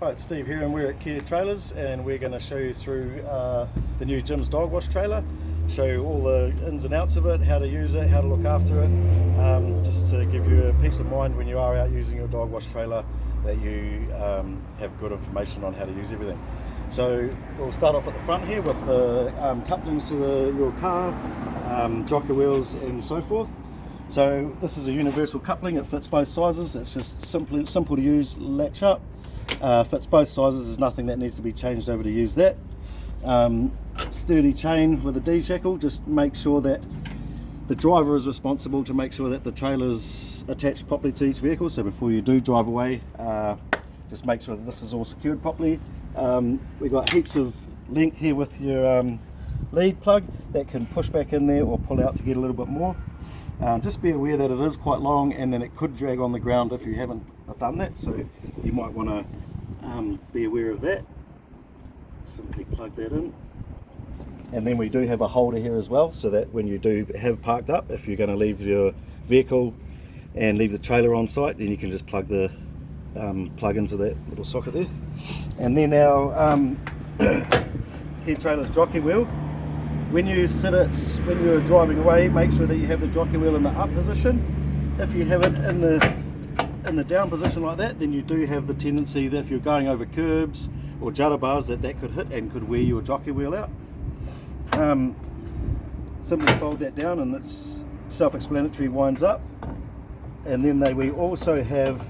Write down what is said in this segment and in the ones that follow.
Hi, it's Steve here and we're at Kia Trailers and we're going to show you through the new Jim's Dog Wash trailer, show you all the ins and outs of it, how to use it, how to look after it, just to give you a peace of mind when you are out using your dog wash trailer that you have good information on how to use everything. So we'll start off at the front here with the couplings to your car, jockey wheels and so forth. So this is a universal coupling, it fits both sizes, it's just simple to use, latch up. Fits both sizes, there's nothing that needs to be changed over to use that. Sturdy chain with a D-shackle, just make sure that the driver is responsible to make sure that the trailer is attached properly to each vehicle. So before you do drive away, just make sure that this is all secured properly. We've got heaps of length here with your lead plug that can push back in there or pull out to get a little bit more. Just be aware that it is quite long and then it could drag on the ground if you haven't done that, so you might want to be aware of that. Simply plug that in, and then we do have a holder here as well, so that when you do have parked up, if you're going to leave your vehicle and leave the trailer on site, then you can just plug the plug into that little socket there. And then our Kia Trailers jockey wheel, when you sit it, when you're driving away, make sure that you have the jockey wheel in the up position. If you have it in the down position like that, then you do have the tendency that if you're going over curbs or judder bars, that could hit and could wear your jockey wheel out. Simply fold that down and it's self-explanatory, winds up. And then we also have,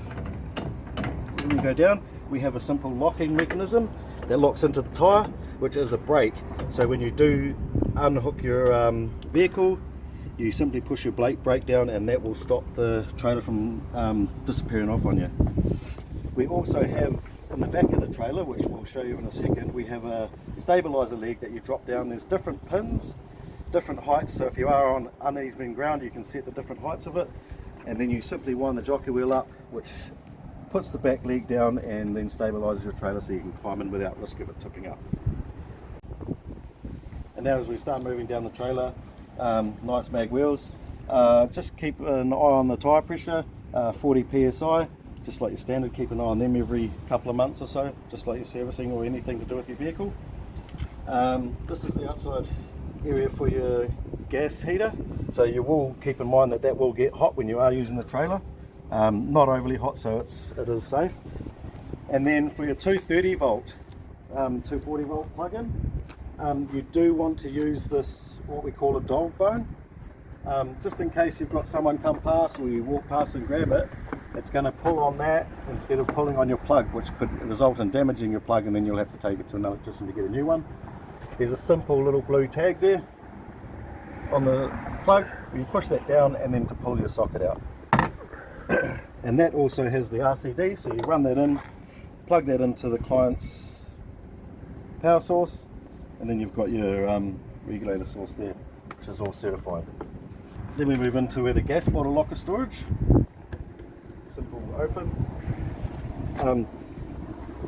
when we go down, we have a simple locking mechanism that locks into the tyre, which is a brake. So when you do unhook your vehicle, you simply push your brake down and that will stop the trailer from disappearing off on you. We also have in the back of the trailer, which we'll show you in a second, we have a stabilizer leg that you drop down. There's different pins, different heights, so if you are on uneven ground you can set the different heights of it, and then you simply wind the jockey wheel up, which puts the back leg down and then stabilizes your trailer so you can climb in without risk of it tipping up. And now as we start moving down the trailer, nice mag wheels, just keep an eye on the tyre pressure, 40 psi, just like your standard, keep an eye on them every couple of months or so, just like your servicing or anything to do with your vehicle. This is the outside area for your gas heater, so you will keep in mind that will get hot when you are using the trailer, not overly hot, so it is safe. And then for your 230 volt, 240 volt plug-in, you do want to use this, what we call a dog bone, just in case you've got someone come past or you walk past and grab it, it's going to pull on that instead of pulling on your plug, which could result in damaging your plug and then you'll have to take it to an electrician to get a new one. There's a simple little blue tag there on the plug, you push that down and then to pull your socket out. And that also has the RCD, so you run that in, plug that into the client's power source, and then you've got your regulator source there, which is all certified. Then we move into where the gas bottle locker storage, simple open.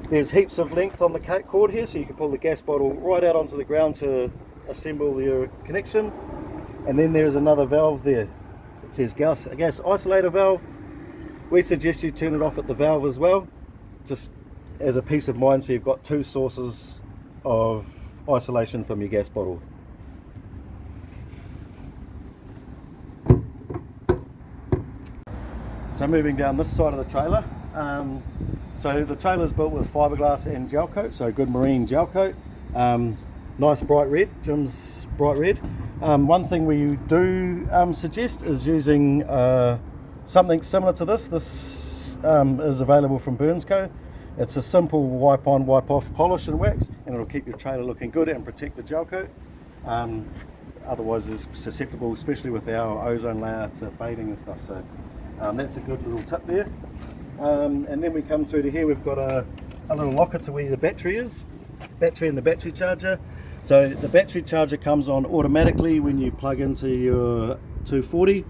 There's heaps of length on the cord here, so you can pull the gas bottle right out onto the ground to assemble your connection. And then there's another valve there, it says gas isolator valve. We suggest you turn it off at the valve as well, just as a peace of mind, so you've got two sources of isolation from your gas bottle. So moving down this side of the trailer, so the trailer is built with fiberglass and gel coat, so good marine gel coat, nice bright red, Jim's bright red. One thing we do suggest is using something similar to this. This is available from Burns Co. It's a simple wipe on, wipe off polish and wax, and it'll keep your trailer looking good and protect the gel coat. Otherwise it's susceptible, especially with our ozone layer, to fading and stuff, so that's a good little tip there. And then we come through to here, we've got a little locker to where the battery is, battery and the battery charger. So the battery charger comes on automatically when you plug into your 240,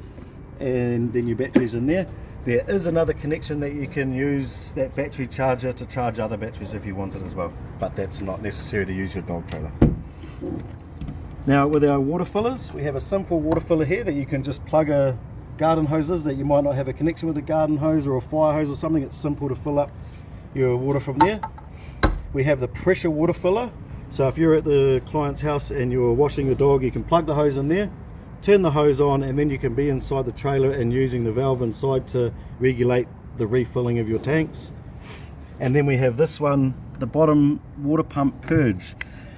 and then your battery's in there. There is another connection that you can use that battery charger to charge other batteries if you want it as well, but that's not necessary to use your dog trailer. Now with our water fillers, we have a simple water filler here that you can just plug a garden hoses that you might not have a connection with a garden hose or a fire hose or something. It's simple to fill up your water from there. we have the pressure water filler. So if you're at the client's house and you're washing the dog, you can plug the hose in there, turn the hose on, and then you can be inside the trailer and using the valve inside to regulate the refilling of your tanks. And then we have this one, the bottom water pump purge.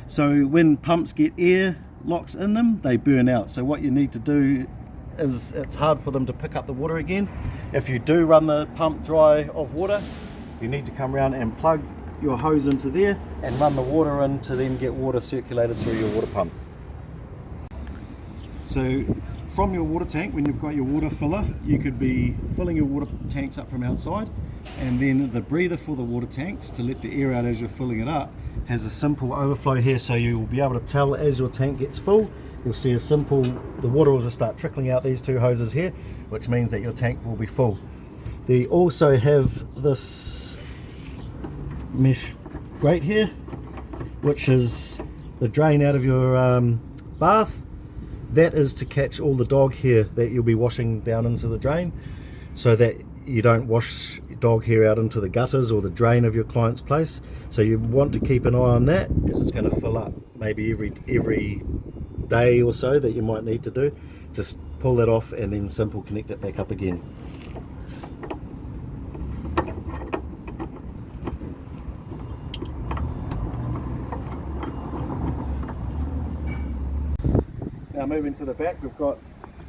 So when pumps get air locks in them, they burn out. So what you need to do is, it's hard for them to pick up the water again. If you do run the pump dry of water, you need to come around and plug your hose into there and run the water in to then get water circulated through your water pump. So from your water tank, when you've got your water filler, you could be filling your water tanks up from outside, and then the breather for the water tanks to let the air out as you're filling it up has a simple overflow here, so you'll be able to tell as your tank gets full. You'll see the water will just start trickling out these two hoses here, which means that your tank will be full. They also have this mesh grate here, which is the drain out of your bath. That is to catch all the dog hair that you'll be washing down into the drain, so that you don't wash dog hair out into the gutters or the drain of your client's place. So you want to keep an eye on that, as it's going to fill up maybe every day or so that you might need to do. Just pull that off and then simple connect it back up again. Now moving to the back, we've got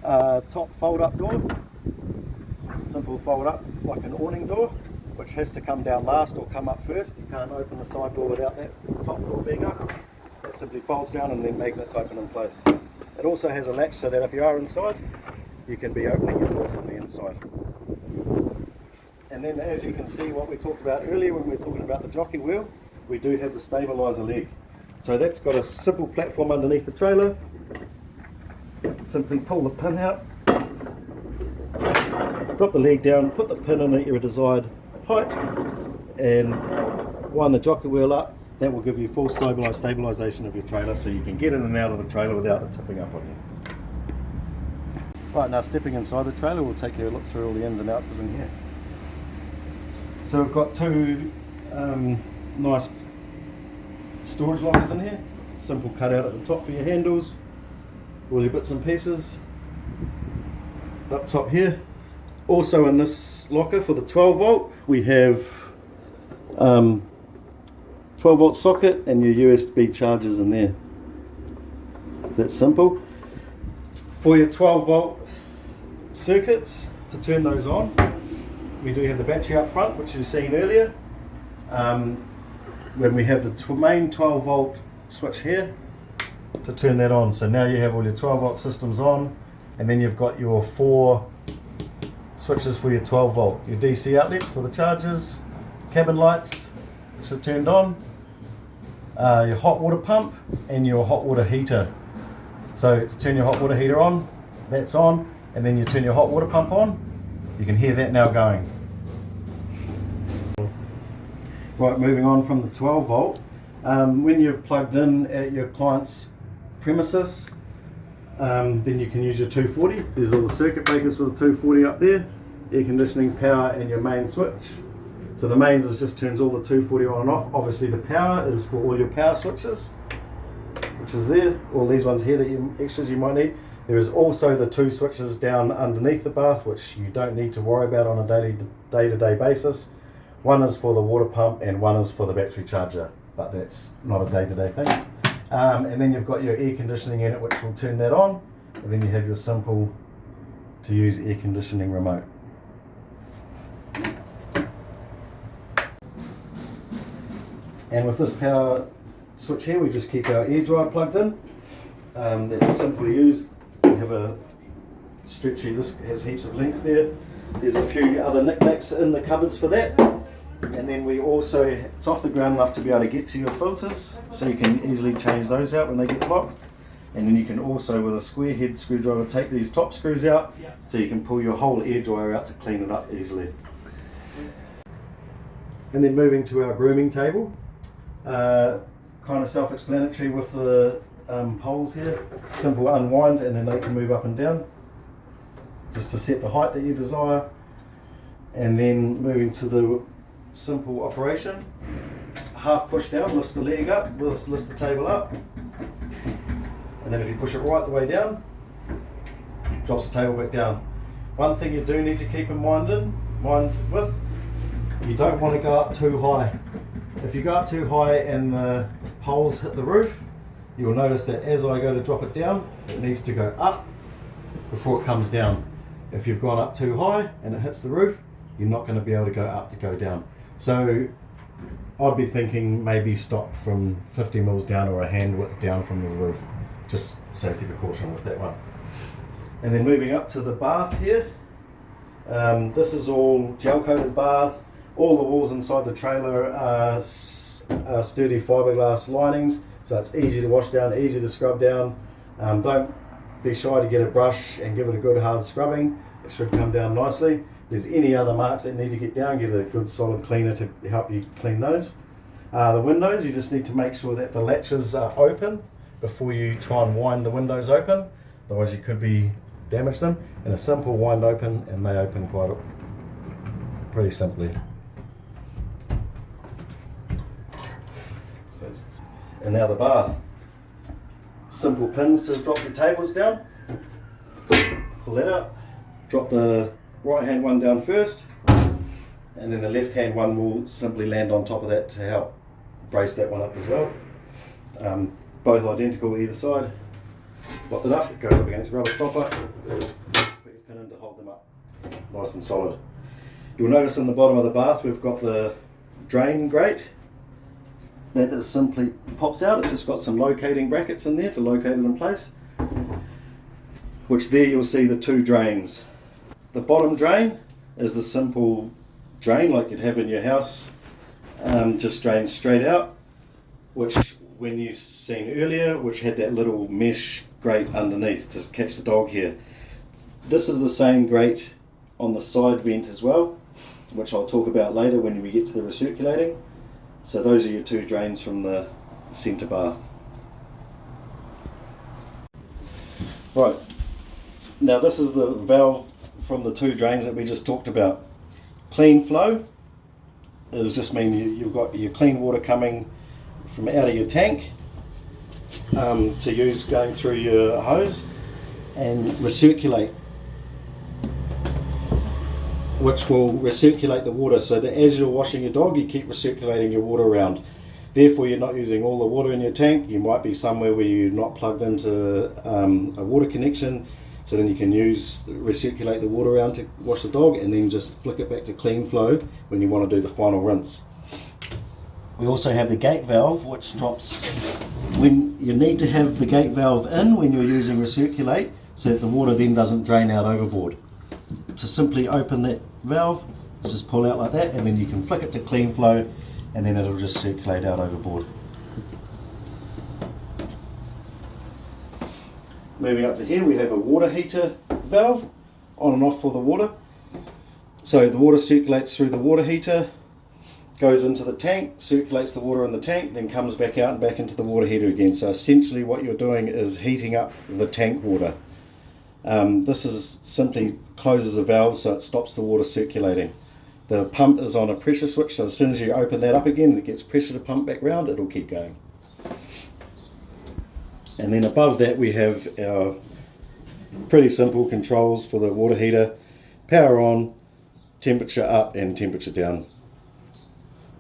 a top fold up door. Simple fold up like an awning door, which has to come down last or come up first. You can't open the side door without that top door being up. It simply folds down and then magnets open in place. It also has a latch so that if you are inside, you can be opening your door from the inside. And then, as you can see, what we talked about earlier when we were talking about the jockey wheel, we do have the stabilizer leg. So that's got a simple platform underneath the trailer. Simply pull the pin out, drop the leg down, put the pin in at your desired height, and wind the jockey wheel up. That will give you full stabilization of your trailer, so you can get in and out of the trailer without it tipping up on you. Right, now stepping inside the trailer, we'll take you a look through all the ins and outs of in here. So we've got two nice storage lockers in here. Simple cutout at the top for your handles, all your bits and pieces up top here. Also in this locker for the 12 volt, we have 12 volt socket and your USB chargers in there. That's simple. For your 12 volt circuits, to turn those on, we do have the battery up front, which you've seen earlier. When we have the main 12 volt switch here to turn that on. So now you have all your 12 volt systems on, and then you've got your 4 switches for your 12 volt, your DC outlets for the chargers, cabin lights which are turned on, your hot water pump and your hot water heater. So to turn your hot water heater on, that's on, and then you turn your hot water pump on, you can hear that now going. Right, moving on from the 12 volt, when you've plugged in at your client's premises, then you can use your 240. There's all the circuit breakers for the 240 up there, air conditioning, power, and your main switch. So the mains just turns all the 240 on and off. Obviously the power is for all your power switches, which is there, all these ones here, extras you might need. There is also the 2 switches down underneath the bath, which you don't need to worry about on a day-to-day basis. One is for the water pump and one is for the battery charger, but that's not a day-to-day thing. And then you've got your air conditioning in it, which will turn that on, and then you have your simple to use air conditioning remote. And with this power switch here, we just keep our air dryer plugged in. That's simple to use. We have a stretchy, this has heaps of length there. There's a few other knickknacks in the cupboards for that. And then we also, it's off the ground enough to be able to get to your filters, so you can easily change those out when they get blocked. And then you can also, with a square head screwdriver, take these top screws out, so you can pull your whole air dryer out to clean it up easily. And then moving to our grooming table, kind of self-explanatory with the poles here. Simple unwind and then they can move up and down, just to set the height that you desire. And then moving to the simple operation, half push down lifts the leg up, lifts the table up, and then if you push it right the way down, drops the table back down. One thing you do need to keep in mind with, you don't want to go up too high. If you go up too high and the poles hit the roof, you will notice that as I go to drop it down, it needs to go up before it comes down. If you've gone up too high and it hits the roof, you're not going to be able to go up to go down. So I'd be thinking maybe stop from 50 mils down or a hand width down from the roof. Just safety precaution with that one. And then moving up to the bath here, this is all gel coated bath. All the walls inside the trailer are sturdy fiberglass linings, so it's easy to wash down, easy to scrub down. Don't be shy to get a brush and give it a good hard scrubbing. It should come down nicely. If there's any other marks that need to get down, get a good solid cleaner to help you clean those. The windows, you just need to make sure that the latches are open before you try and wind the windows open, otherwise you could damage them. And a simple wind open, and they open pretty simply. And now the bath. Simple pins to drop your tables down. Pull that up. Drop the right hand one down first, and then the left hand one will simply land on top of that to help brace that one up as well. Both identical either side. Lock it up, it goes up against the rubber stopper. Put your pin in to hold them up nice and solid. You'll notice in the bottom of the bath we've got the drain grate. That just simply pops out. It's just got some locating brackets in there to locate it in place. Which there you'll see the two drains. The bottom drain is the simple drain like you'd have in your house. Just drains straight out, which when you seen earlier, which had that little mesh grate underneath to catch the dog hair. This is the same grate on the side vent as well, which I'll talk about later when we get to the recirculating. So those are your two drains from the centre bath. Right, now this is the valve from the two drains that we just talked about. Clean flow is just mean you've got your clean water coming from out of your tank to use going through your hose, and recirculate, which will recirculate the water, so that as you're washing your dog you keep recirculating your water around. Therefore you're not using all the water in your tank. You might be somewhere where you're not plugged into a water connection, so then you can recirculate the water around to wash the dog, and then just flick it back to clean flow when you want to do the final rinse. We also have the gate valve, which drops when you need to have the gate valve in when you're using recirculate, so that the water then doesn't drain out overboard. To simply open that valve, just pull out like that, and then you can flick it to clean flow, and then it'll just circulate out overboard. Moving up to here, we have a water heater valve, on and off for the water. So the water circulates through the water heater, goes into the tank, circulates the water in the tank, then comes back out and back into the water heater again. So essentially what you're doing is heating up the tank water. This is simply closes a valve so it stops the water circulating. The pump is on a pressure switch, so as soon as you open that up again and it gets pressure to pump back round, it'll keep going. And then above that we have our pretty simple controls for the water heater. Power on, temperature up and temperature down.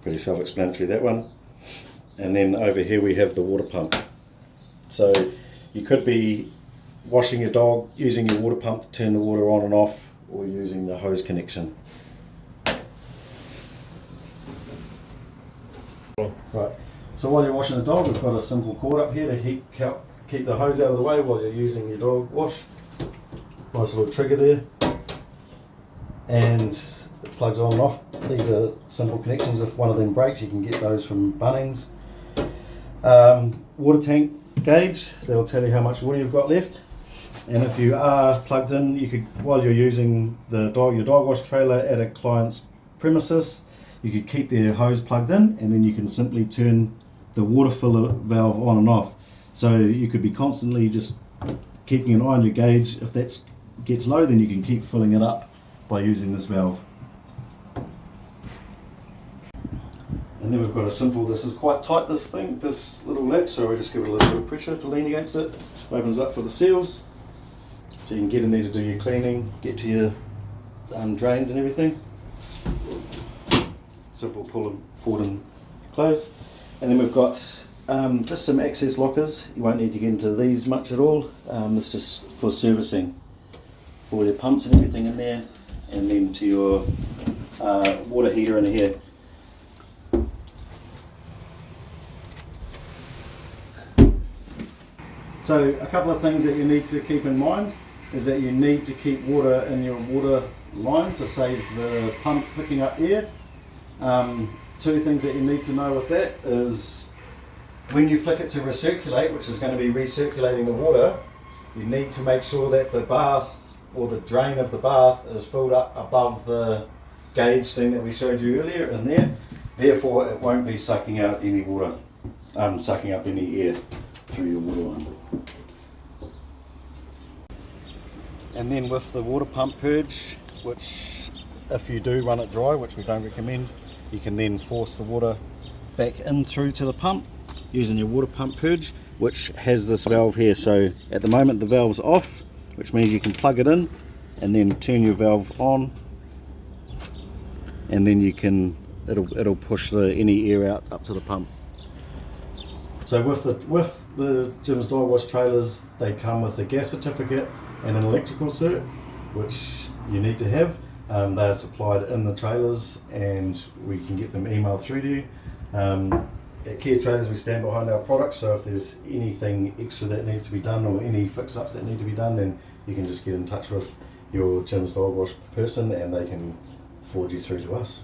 Pretty self-explanatory, that one. And then over here we have the water pump. So you could be washing your dog using your water pump to turn the water on and off, or using the hose connection. Right, so while you're washing the dog, we've got a simple cord up here to keep the hose out of the way while you're using your dog wash. Nice little trigger there. And it plugs on and off. These are simple connections. If one of them breaks, you can get those from Bunnings. Water tank gauge, so that'll tell you how much water you've got left. And if you are plugged in, you could, while you're using your dog wash trailer at a client's premises, you could keep their hose plugged in, and then you can simply turn the water filler valve on and off. So you could be constantly just keeping an eye on your gauge. If that gets low, then you can keep filling it up by using this valve. And then we've got a simple, this is quite tight, this little latch, so we just give it a little bit of pressure to lean against it. Opens up for the seals, so you can get in there to do your cleaning, get to your drains and everything. Simple pull and forward and close. And then we've got just some access lockers. You won't need to get into these much at all. It's just for servicing, for your pumps and everything in there, and then to your water heater in here. So a couple of things that you need to keep in mind is that you need to keep water in your water line to save the pump picking up air. Two things that you need to know with that is when you flick it to recirculate, which is going to be recirculating the water, you need to make sure that the bath or the drain of the bath is filled up above the gauge thing that we showed you earlier in there. Therefore it won't be sucking out any water, sucking up any air through your water line. And then with the water pump purge, which if you do run it dry, which we don't recommend, you can then force the water back in through to the pump using your water pump purge, which has this valve here. So at the moment the valve's off, which means you can plug it in and then turn your valve on, and then you can it'll push any air out up to the pump. So with the Jim's Dog Wash trailers, they come with a gas certificate and an electrical cert, which you need to have. They are supplied in the trailers and we can get them emailed through to you. At Kia Trailers we stand behind our products, so if there's anything extra that needs to be done or any fix-ups that need to be done, then you can just get in touch with your Jim's Dog Wash person and they can forward you through to us.